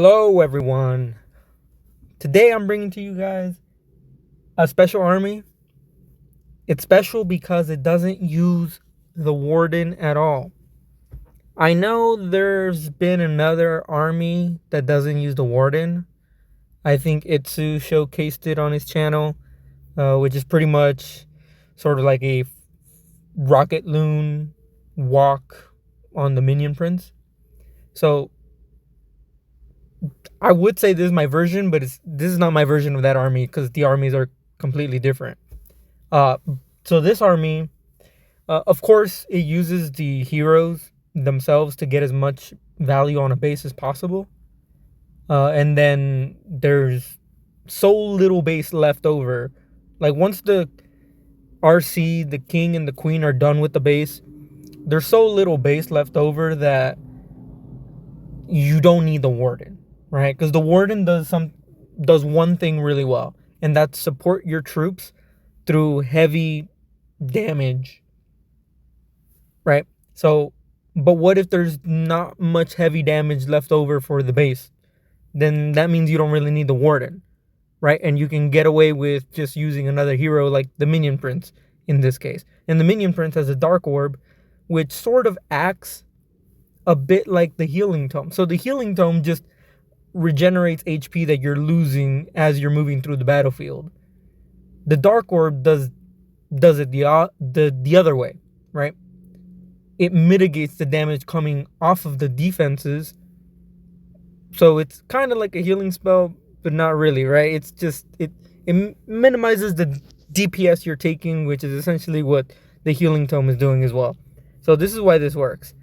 Hello everyone. Today I'm bringing to you guys a special army. It's special because it doesn't use the Warden at all. I know there's been another army that doesn't use the Warden. I think Itsu showcased it on his channel, which is pretty much sort of like a rocket loon walk on the minion prince. So I would say this is my version, but this is not my version of that army because the armies are completely different. Uh, so this army, of course, it uses the heroes themselves to get as much value on a base as possible. And then there's so little base left over. Like once the RC, the king, and the queen are done with the base, there's so little base left over that you don't need the warden, right? Because the warden does one thing really well, and that's support your troops through heavy damage, right? So, but what if there's not much heavy damage left over for the base? Then that means you don't really need the warden, right? And you can get away with just using another hero like the minion prince in this case. And the minion prince has a dark orb, which sort of acts a bit like the healing tome. So the healing tome just regenerates HP that you're losing as you're moving through the battlefield. The dark orb does it the other way, right? It mitigates the damage coming off of the defenses. So it's kind of like a healing spell, but not really, right? It's just it minimizes the DPS you're taking, which is essentially what the healing tome is doing as well. So this is why this works.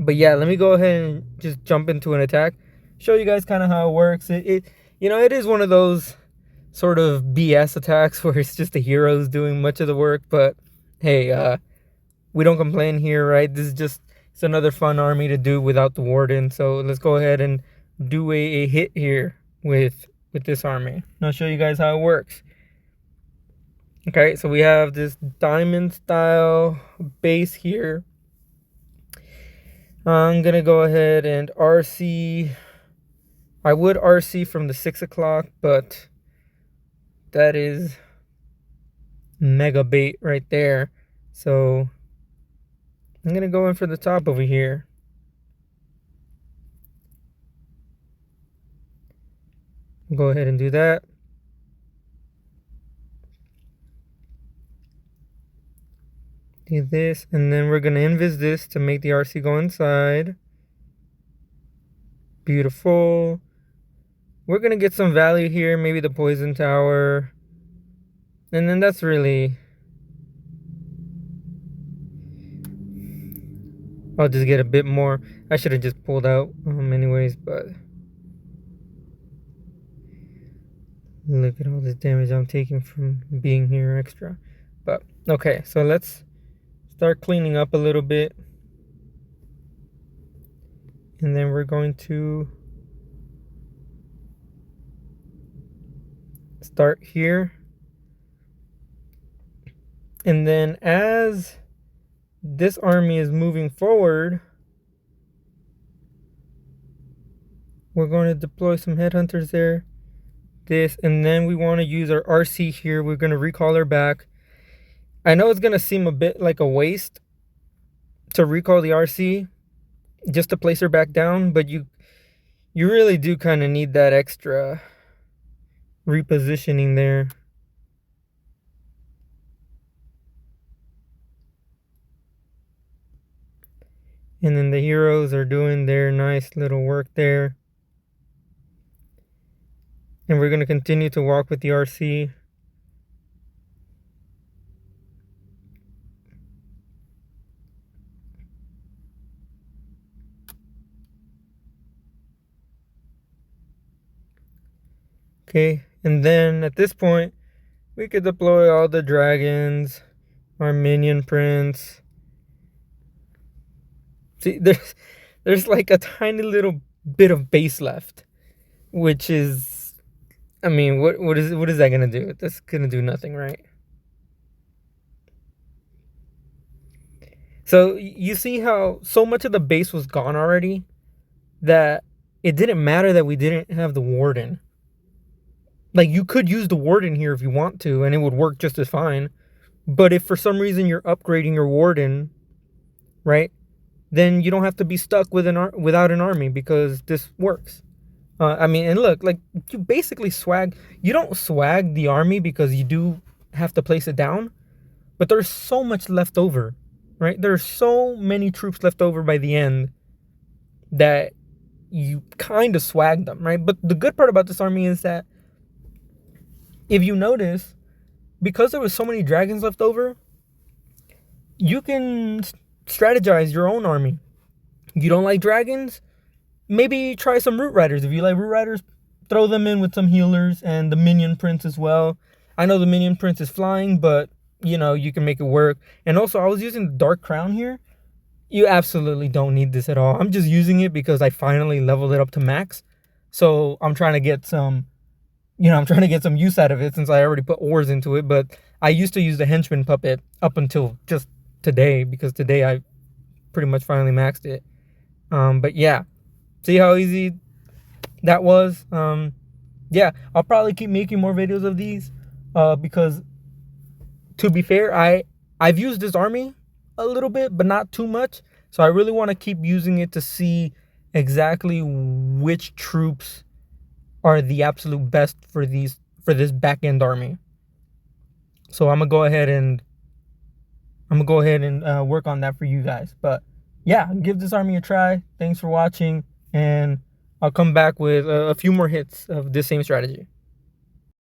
But yeah, let me go ahead and just jump into an attack, show you guys kind of how it works. It is one of those sort of BS attacks where it's just the heroes doing much of the work, but hey, we don't complain here, right? This is just, it's another fun army to do without the warden. So let's go ahead and do a hit here with this army. And I'll show you guys how it works. Okay, so we have this diamond style base here. I'm gonna go ahead and RC. I would RC from the 6 o'clock, but that is mega bait right there. So I'm gonna go in for the top over here. Go ahead and do that. Do this, and then we're gonna invis this to make the RC go inside. Beautiful. We're gonna get some value here, maybe the poison tower. And then that's really, I'll just get a bit more. I should have just pulled out anyways, but look at all this damage I'm taking from being here extra. But okay, so let's start cleaning up a little bit. And then we're going to start here. And then as this army is moving forward, we're going to deploy some headhunters there. This, and then we want to use our RC here. We're going to recall her back. I know it's going to seem a bit like a waste to recall the RC just to place her back down, but you really do kind of need that extra repositioning there. And then the heroes are doing their nice little work there. And we're going to continue to walk with the RC. Okay, and then at this point, we could deploy all the dragons, our minion prince. See, there's like a tiny little bit of base left, which is, I mean, what is that gonna do? That's gonna do nothing, right? So you see how so much of the base was gone already that it didn't matter that we didn't have the warden. Like, you could use the warden here if you want to, and it would work just as fine. But if for some reason you're upgrading your warden, right, then you don't have to be stuck with without an army, because this works. I mean, and look, like, you basically swag. You don't swag the army because you do have to place it down, but there's so much left over, right? There's so many troops left over by the end that you kind of swag them, right? But the good part about this army is that if you notice, because there was so many dragons left over, you can strategize your own army. You don't like dragons? Maybe try some root riders. If you like root riders, throw them in with some healers and the minion prince as well. I know the minion prince is flying, but you know, you can make it work. And also, I was using the dark crown here. You absolutely don't need this at all. I'm just using it because I finally leveled it up to max. So I'm trying to get some, I'm trying to get some use out of it since I already put ores into it. But I used to use the henchman puppet up until just today, because today I pretty much finally maxed it. But yeah, see how easy that was? Yeah, I'll probably keep making more videos of these, because to be fair, I've used this army a little bit, but not too much. So I really want to keep using it to see exactly which troops are the absolute best for this back end army. So I'm gonna go ahead and work on that for you guys. But yeah, give this army a try. Thanks for watching, and I'll come back with a few more hits of this same strategy.